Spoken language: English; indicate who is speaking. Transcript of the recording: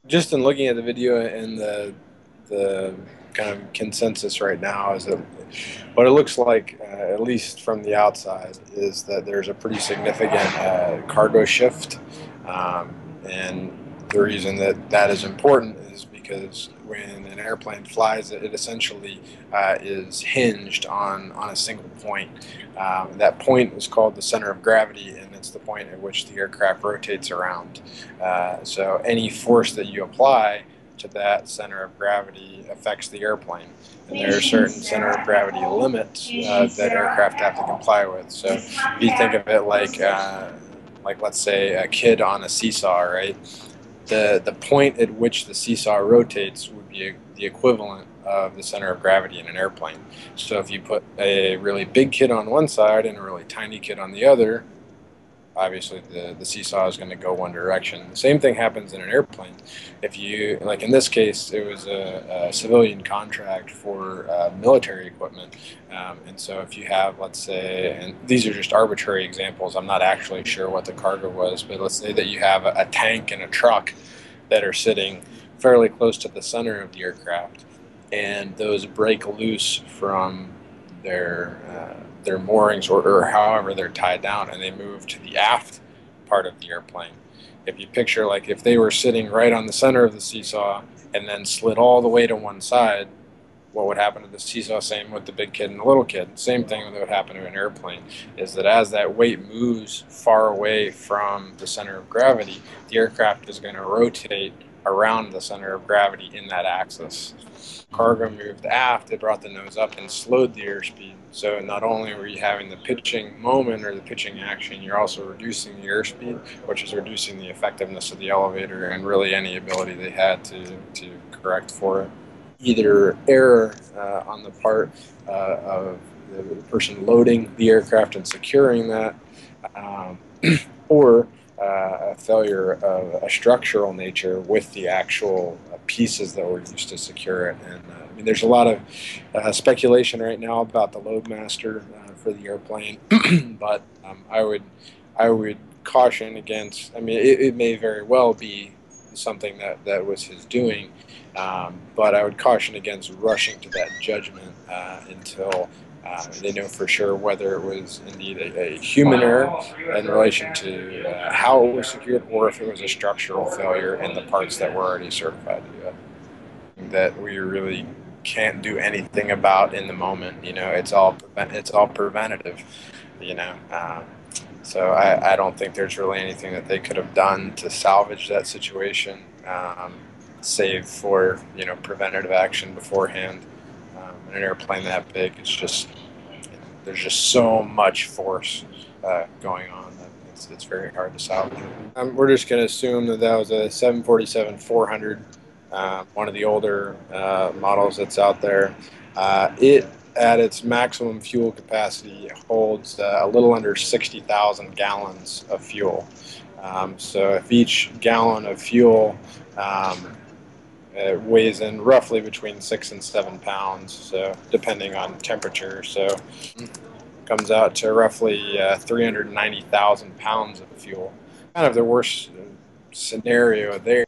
Speaker 1: Just in looking at the video and the kind of consensus right now is that what it looks like, at least from the outside, is that there's a pretty significant cargo shift, um, and the reason that that is important is because when an airplane flies, it essentially is hinged on a single point. That point is called the center of gravity, and it's the point at which the aircraft rotates around. So any force that you apply to that center of gravity affects the airplane. And there are certain center of gravity limits that aircraft have to comply with. So if you think of it like let's say a kid on a seesaw, right? The point at which the seesaw rotates would be the equivalent of the center of gravity in an airplane. So if you put a really big kid on one side and a really tiny kid on the other, obviously the seesaw is going to go one direction. The same thing happens in an airplane. If you, like in this case, it was a civilian contract for military equipment. And so if you have, let's say, and these are just arbitrary examples, I'm not actually sure what the cargo was, but let's say that you have a tank and a truck that are sitting fairly close to the center of the aircraft, and those break loose from their moorings or however they're tied down, and they move to the aft part of the airplane. If you picture like if they were sitting right on the center of the seesaw and then slid all the way to one side, what would happen to the seesaw? Same with the big kid and the little kid. Same thing that would happen to an airplane is that as that weight moves far away from the center of gravity, the aircraft is going to rotate around the center of gravity in that axis. Cargo moved aft, it brought the nose up and slowed the airspeed. So not only were you having the pitching moment or the pitching action, you're also reducing the airspeed, which is reducing the effectiveness of the elevator and really any ability they had to correct for it. Either error on the part of the person loading the aircraft and securing that, um, or a failure of a structural nature with the actual pieces that were used to secure it. And I mean, there's a lot of speculation right now about the loadmaster for the airplane, but I would caution against. I mean, it may very well be something that was his doing, but I would caution against rushing to that judgment until they know for sure whether it was indeed a human error in relation to how it was secured, or if it was a structural failure in the parts that were already certified to do it. That we really can't do anything about in the moment. You know, it's all preventative. You know, so I don't think there's really anything that they could have done to salvage that situation, save for preventative action beforehand. An airplane that big, there's just so much force going on that it's very hard to salvage. We're just going to assume that that was a 747-400, one of the older models that's out there. It at its maximum fuel capacity holds a little under 60,000 gallons of fuel. So if each gallon of fuel it weighs in roughly between 6 and 7 pounds, so depending on temperature. So comes out to roughly 390,000 pounds of fuel. Kind of the worst scenario there